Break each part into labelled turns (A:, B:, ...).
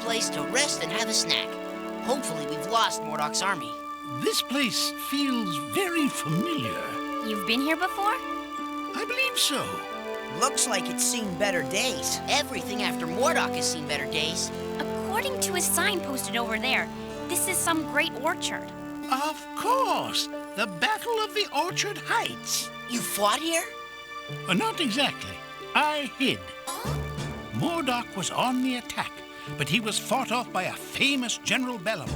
A: place to rest and have a snack. Hopefully we've lost Murdoch's army.
B: This place feels very familiar.
C: You've been here before?
B: I believe so.
D: Looks like it's seen better days.
A: Everything after Murdoch has seen better days.
C: According to his sign posted over there, this is some great orchard.
B: Of course. The Battle of the Orchard Heights.
A: You fought here?
B: Not exactly. I hid. Murdoch was on the attack, but he was fought off by a famous General Bellum.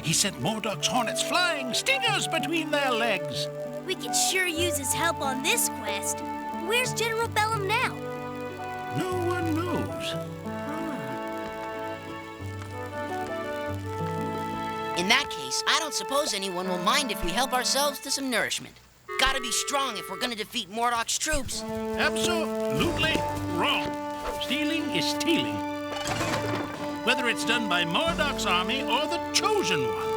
B: He sent Murdoch's hornets flying, stingers between their legs.
E: We could sure use his help on this quest. Where's General Bellum now?
B: No one knows.
A: In that case, I don't suppose anyone will mind if we help ourselves to some nourishment. Gotta be strong if we're gonna defeat Murdoch's troops.
B: Absolutely wrong. Stealing is stealing. Whether it's done by Murdoch's army or the chosen one.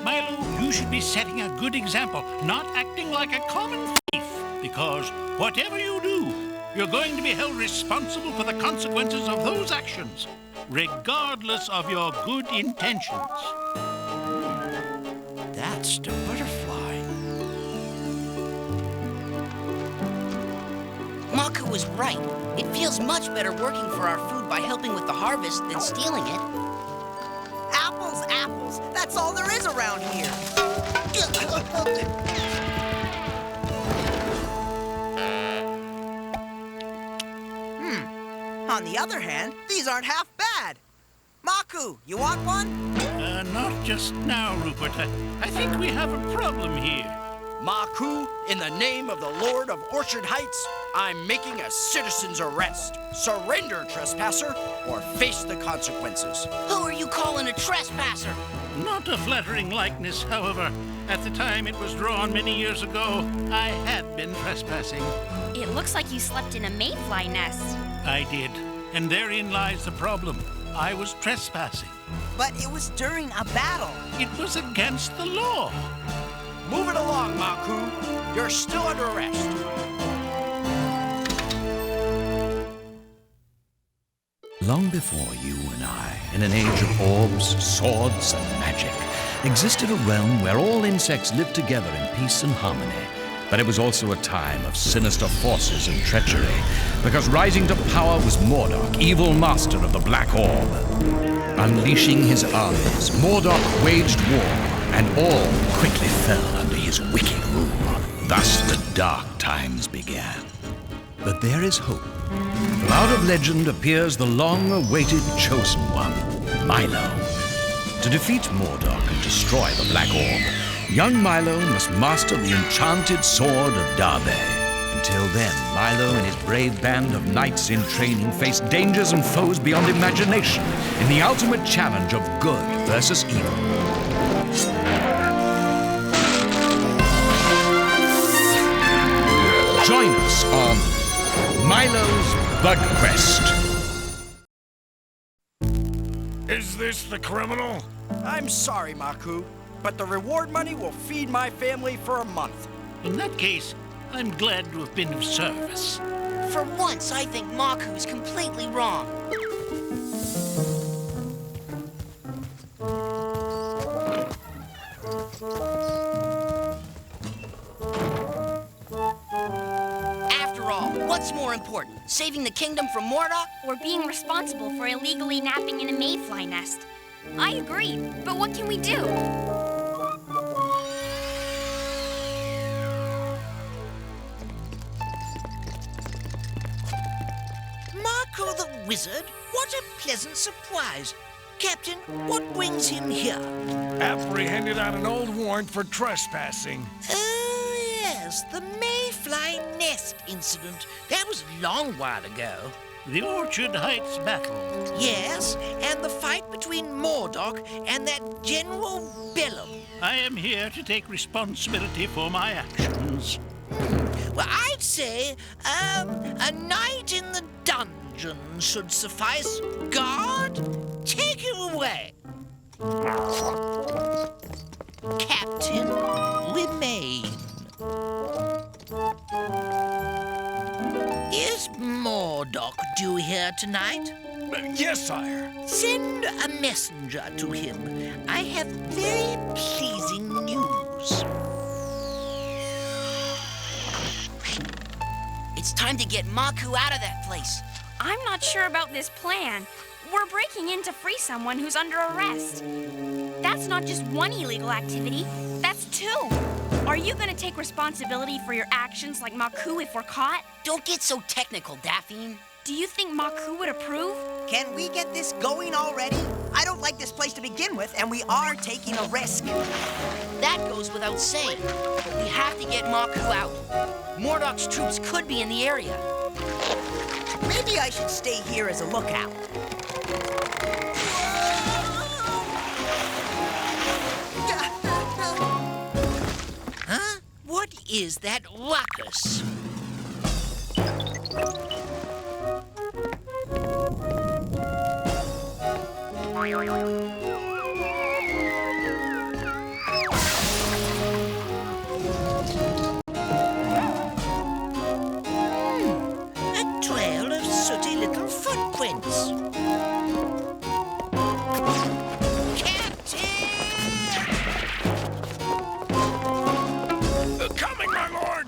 B: Milo, you should be setting a good example, not acting like a common thief. Because whatever you do, you're going to be held responsible for the consequences of those actions, regardless of your good intentions.
D: That's the butterfly.
A: Maku was right. It feels much better working for our food by helping with the harvest than stealing it.
D: Apples, apples. That's all there is around here. On the other hand, these aren't half bad. Maku, you want one?
B: Not just now, Rupert. I think we have a problem here.
F: Maku, in the name of the Lord of Orchard Heights, I'm making a citizen's arrest. Surrender, trespasser, or face the consequences.
A: Who are you calling a trespasser?
B: Not a flattering likeness, however. At the time it was drawn many years ago, I had been trespassing.
C: It looks like you slept in a mayfly nest.
B: I did, and therein lies the problem. I was trespassing.
D: But it was during a battle.
B: It was against the law.
F: Move it along, Maku. You're still under arrest.
G: Long before you and I, in an age of orbs, swords, and magic, existed a realm where all insects lived together in peace and harmony. But it was also a time of sinister forces and treachery, because rising to power was Murdoch, evil master of the Black Orb. Unleashing his armies, Murdoch waged war, and all quickly fell under his wicked rule. Thus the dark times began. But there is hope. For out of legend appears the long-awaited chosen one, Milo. To defeat Murdoch and destroy the Black Orb, young Milo must master the enchanted sword of Derby. Until then, Milo and his brave band of knights in training face dangers and foes beyond imagination in the ultimate challenge of good versus evil. Join us on Milo's Bug Quest.
H: Is this the criminal?
F: I'm sorry, Maku, but the reward money will feed my family for a month.
B: In that case, I'm glad to have been of service.
A: For once, I think Maku's completely wrong. After all, what's more important, saving the kingdom from Murdoch?
C: Or being responsible for illegally napping in a mayfly nest. I agree, but what can we do?
I: Maku the wizard? What a pleasant surprise. Captain, what brings him here?
H: Apprehended on an old warrant for trespassing.
I: Oh, yes, the mayfly nest incident. That was a long while ago.
B: The Orchard Heights battle.
I: Yes, and the fight between Murdoch and that General Bellum.
B: I am here to take responsibility for my actions.
I: Well, I'd say, a night in the dungeon should suffice. Guard, take him away. Captain, remain. Is Murdoch due here tonight?
H: Yes, sire.
I: Send a messenger to him. I have very pleasing news.
A: It's time to get Maku out of that place.
C: I'm not sure about this plan. We're breaking in to free someone who's under arrest. That's not just one illegal activity, that's two. Are you gonna take responsibility for your actions like Maku if we're caught?
A: Don't get so technical, Daphne.
C: Do you think Maku would approve?
D: Can we get this going already? I don't like this place to begin with, and we are taking a risk.
A: That goes without saying. But we have to get Maku out. Murdoch's troops could be in the area.
D: Maybe I should stay here as a lookout.
I: Huh? What is that ruckus? A trail of sooty little footprints.
H: Coming, my lord!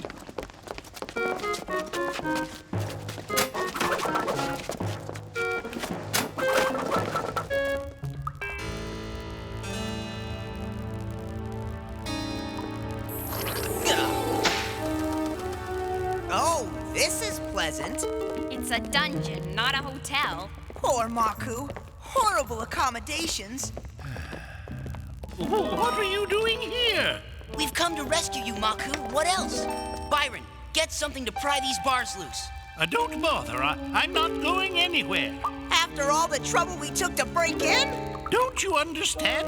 D: Oh, this is pleasant.
C: It's a dungeon, not a hotel.
D: Poor Maku. Horrible accommodations.
B: What are you doing here?
A: We've come to rescue you, Maku. What else? Byron, get something to pry these bars loose.
B: Don't bother. I'm not going anywhere.
D: After all the trouble we took to break in?
B: Don't you understand?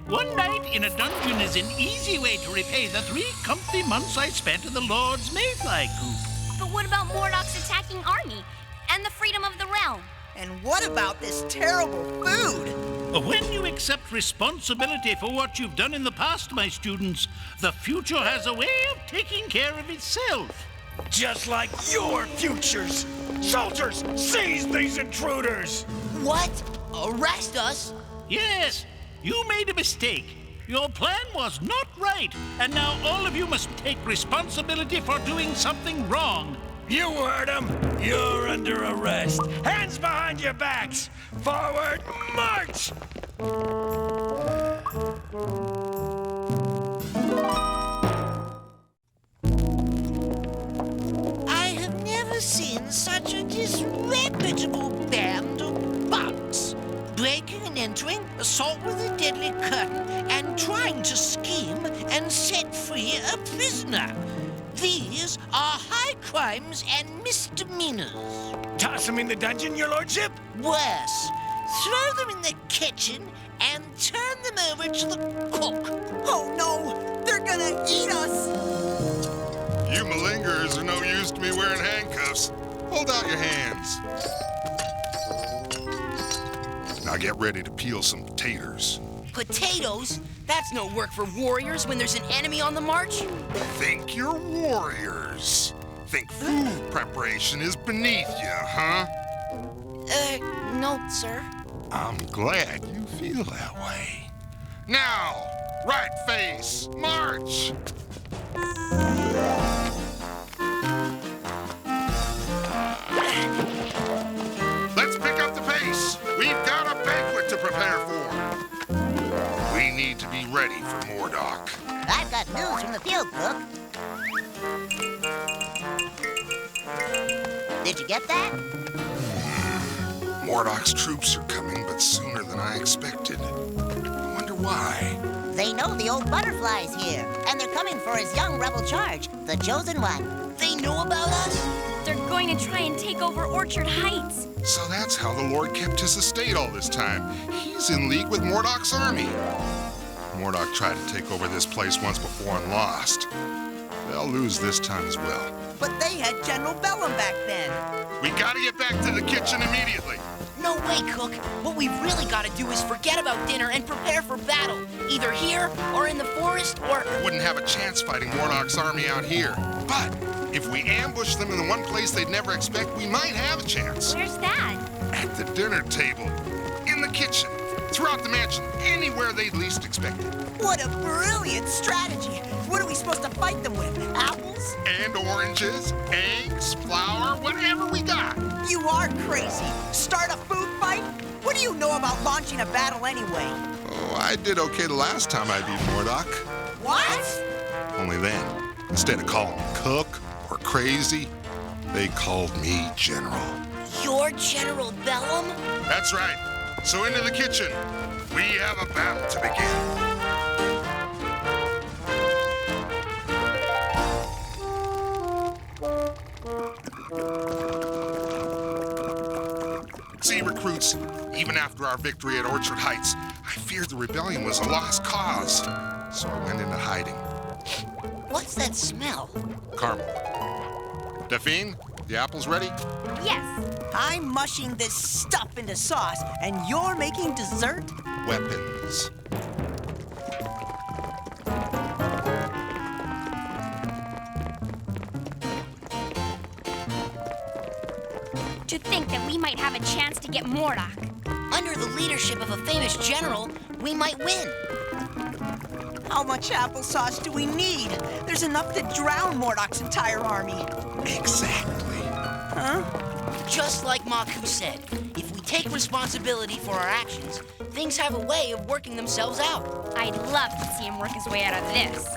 B: One night in a dungeon is an easy way to repay the 3 comfy months I spent in the Lord's mayfly coop.
C: But what about Murdoch's attacking army and the freedom of the realm?
D: And what about this terrible food?
B: When you accept responsibility for what you've done in the past, my students, the future has a way of taking care of itself.
H: Just like your futures! Soldiers, seize these intruders!
A: What? Arrest us?
B: Yes, you made a mistake. Your plan was not right, and now all of you must take responsibility for doing something wrong.
H: You heard him! You're under arrest! Hands behind your backs! Forward, march!
I: I have never seen such a disreputable band of bugs. Breaking and entering, assault with a deadly curtain, and trying to scheme and set free a prisoner. These are high crimes and misdemeanors.
H: Toss him in the dungeon, your lordship?
I: Worse, throw them in the kitchen and turn them over to the cook.
D: Oh no! They're gonna eat us!
J: You malingerers are no use to me wearing handcuffs. Hold out your hands. Now get ready to peel some taters.
A: Potatoes? That's no work for warriors when there's an enemy on the march.
J: Think you're warriors. Think food preparation is beneath you, huh?
A: No, sir.
J: I'm glad you feel that way. Now, right face, march! Let's pick up the pace. We've got a banquet to prepare for. We need to be ready for Murdoch.
E: I've got news from the field, Cook. Did you get that?
J: Murdoch's troops are coming, but sooner than I expected. I wonder why.
E: They know the old butterfly's here, and they're coming for his young rebel charge, the chosen one.
A: They know about us?
C: They're going to try and take over Orchard Heights.
J: So that's how the Lord kept his estate all this time. He's in league with Murdoch's army. Murdoch tried to take over this place once before and lost. They'll lose this time as well.
D: But they had General Bellum back then.
J: We gotta get back to the kitchen immediately.
A: No way, Cook. What we've really got to do is forget about dinner and prepare for battle. Either here, or in the forest, or...
J: We wouldn't have a chance fighting Murdoch's army out here. But If we ambush them in the one place they'd never expect, we might have a chance.
C: Where's that?
J: At the dinner table, in the kitchen, throughout the mansion, anywhere they'd least expect it.
D: What a brilliant strategy. What are we supposed to fight them with? Apples?
J: And oranges, eggs, flour, whatever we got.
D: You are crazy. Start a food fight? What do you know about launching a battle anyway?
J: Oh, I did okay the last time I beat Murdoch.
D: What?
J: Only then, instead of calling me cook or crazy, they called me General.
A: You're General Bellum?
J: That's right. So into the kitchen. We have a battle to begin. See, recruits, even after our victory at Orchard Heights, I feared the rebellion was a lost cause. So I went into hiding.
A: What's that smell?
J: Caramel. Daphne, the apple's ready?
C: Yes.
D: I'm mushing this stuff into sauce, and you're making dessert?
J: Weapons.
C: To think that we might have a chance to get Murdoch.
A: Under the leadership of a famous general, we might win.
D: How much applesauce do we need? There's enough to drown Murdoch's entire army.
J: Exactly.
D: Huh?
A: Just like Maku said, if we take responsibility for our actions, things have a way of working themselves out.
C: I'd love to see him work his way out of this.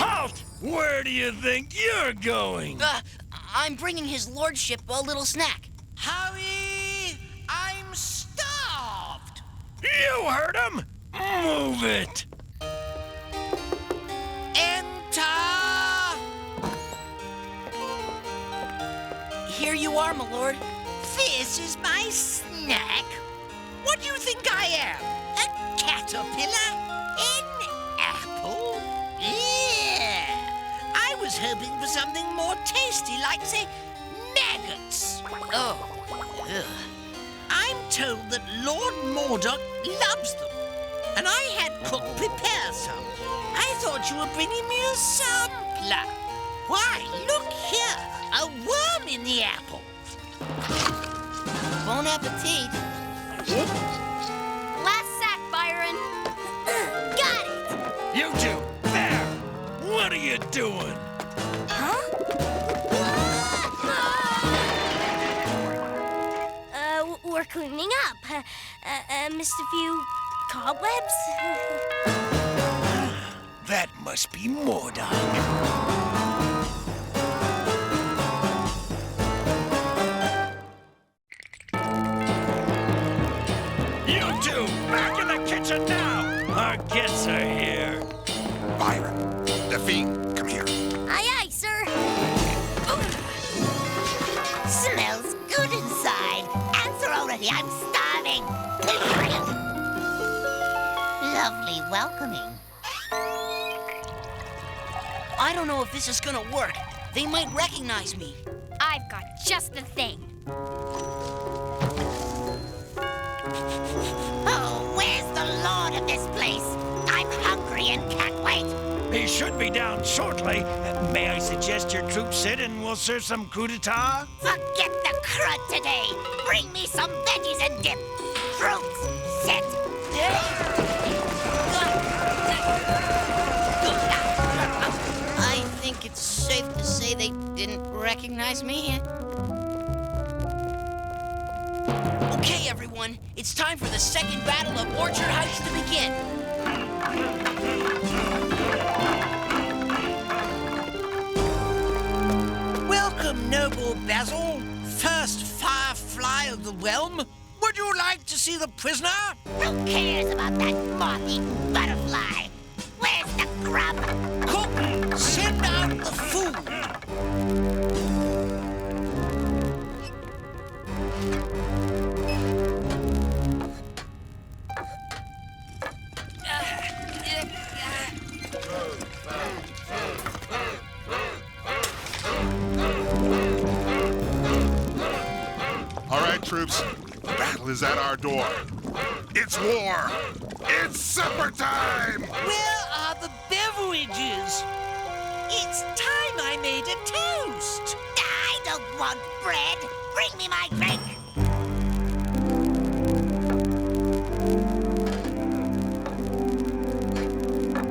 H: Halt! Where do you think you're going?
A: I'm bringing his lordship a little snack.
I: Howie, I'm starved.
H: You heard him! Move it!
I: Enter!
A: Here you are, my lord.
I: This is my snack. What do you think I am? A caterpillar? An apple? Yeah. I was hoping for something more tasty, like, say, maggots.
A: Oh, ugh.
I: I'm told that Lord Murdoch loves them, and I had cook prepare some. I thought you were bringing me a sampler. Why, look here, a worm in the apple.
A: Bon appetit.
C: Last sack, Byron. Got it!
H: You two, there! What are you doing?
C: Huh? We're cleaning up. Missed a few cobwebs.
H: That must be Murdoch. You two, back in the kitchen now! Our guests are here.
J: Byron, Daphne, come here.
C: Aye, aye, sir.
E: Smells good inside. Answer already, I'm starving. Lovely welcoming.
A: I don't know if this is gonna work. They might recognize me.
C: I've got just the thing.
E: Oh, where's the lord of this place? I'm hungry and can't wait.
H: He should be down shortly. May I suggest your troops sit and we'll serve some coup d'etat?
E: Forget the crud today. Bring me some veggies and dip. Fruits, sit.
A: I think it's safe to say they didn't recognize me. Okay, everyone, it's time for the second battle of Orchard Heights to begin.
I: Welcome, noble Basil. First firefly of the realm. Would you like to see the prisoner?
E: Who cares about that moth-eaten butterfly? Where's the grub?
I: Cook, send out the food.
J: All right, troops. The battle is at our door. It's war. It's supper time.
I: Where are the beverages? It's time I made a toast.
E: I don't want bread. Bring me my drink.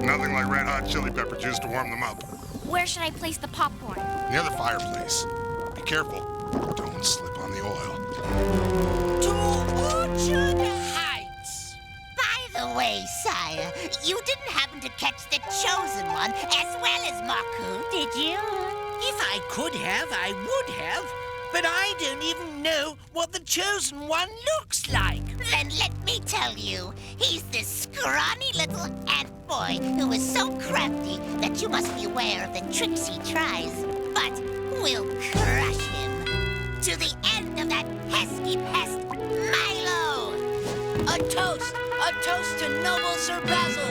J: Nothing like red hot chili pepper juice to warm them up.
C: Where should I place the popcorn?
J: Near the fireplace. Be careful. Don't slip on the oil.
I: To Orchard Heights.
E: By the way, sire, you didn't happen to catch the chosen one as well as Maku, did you?
I: If I could have, I would have. But I don't even know what the chosen one looks like.
E: Then let me tell you, he's this scrawny little ant boy who is so crafty that you must be aware of the tricks he tries. But we'll crush him. To the end of that pesky pest, Milo!
A: A toast! A toast to noble Sir Basil!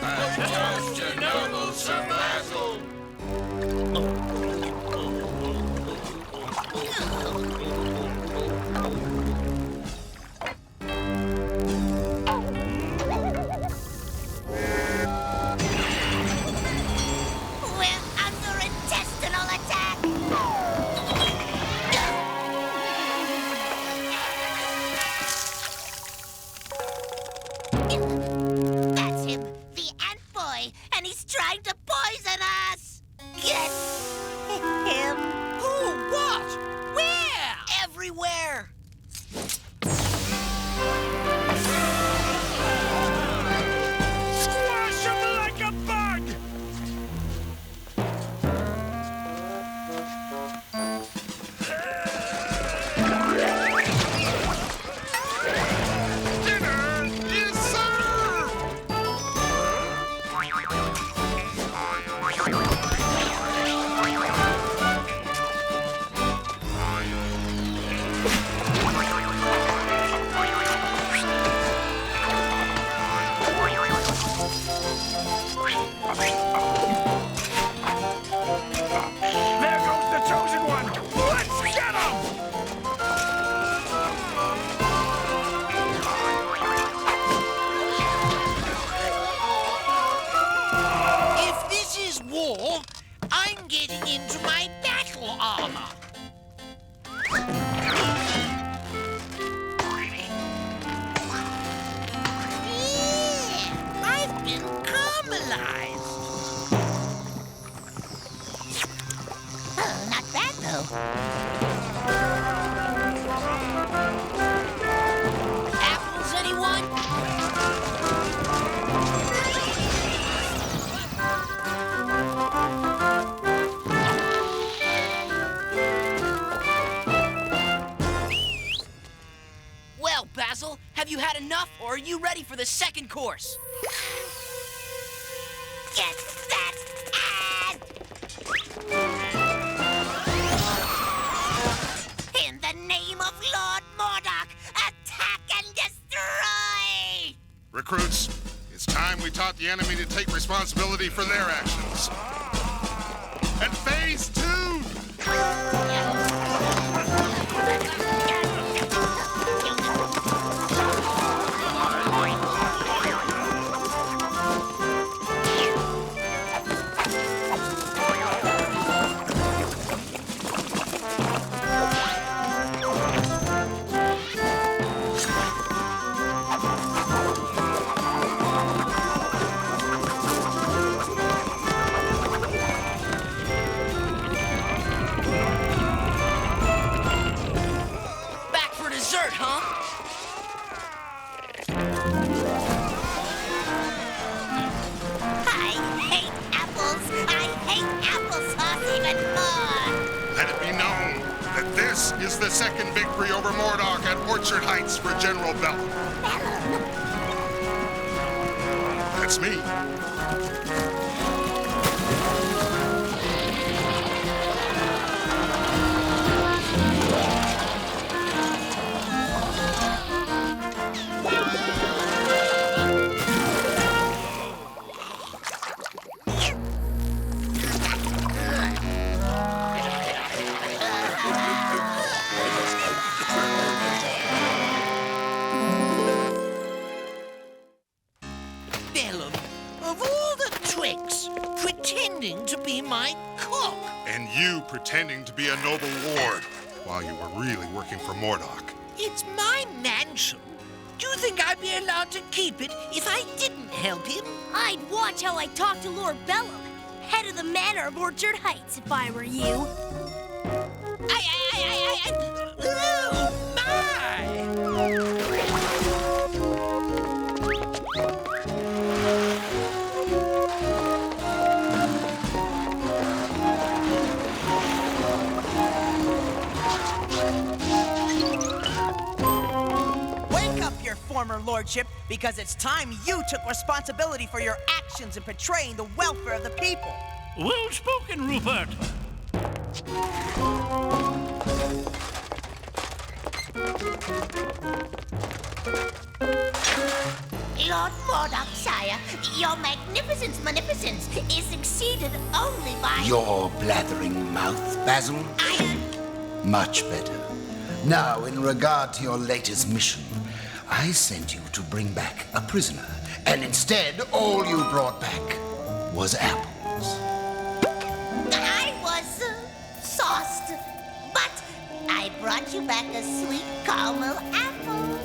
H: A toast to noble Sir Basil!
E: We're under intestinal attack! That's him, the ant boy, and he's trying to poison us! Get him!
I: Who? What? Where?
A: Everywhere!
H: Squash him like a bug!
J: Dinner is served!
H: There goes the chosen one! Let's get him!
I: If this is war, I'm getting into my battle armor. Yeah, I've been caramelized.
E: Oh, not bad, though.
A: Apples, anyone? Well, Basil, have you had enough, or are you ready for the second course?
E: Get that ant! In the name of Lord Murdoch, attack and destroy!
J: Recruits, it's time we taught the enemy to take responsibility for their actions. And phase 2!
A: Back for dessert, huh?
E: I hate apples! I hate applesauce even more!
J: Let it be known that this is the second victory over Murdoch at Orchard Heights for General Bellum. That's me.
I: Bellum, of all the tricks, pretending to be my cook.
J: And you pretending to be a noble lord while you were really working for Murdoch.
I: It's my mansion. Do you think I'd be allowed to keep it if I didn't help him?
C: I'd watch how I talk to Lord Bellum, head of the manor of Orchard Heights, if I were you.
I: Oh, my!
D: Wake up, your former lordship, because it's time you took responsibility for your actions in betraying the welfare of the people.
B: Well spoken, Rupert.
E: Lord Murdoch, sire, your magnificence is exceeded only by...
K: Your blathering mouth, Basil. Much better. Now, in regard to your latest mission, I sent you to bring back a prisoner, and instead, all you brought back was apples.
E: I was sauced, but I brought you back a sweet caramel apple.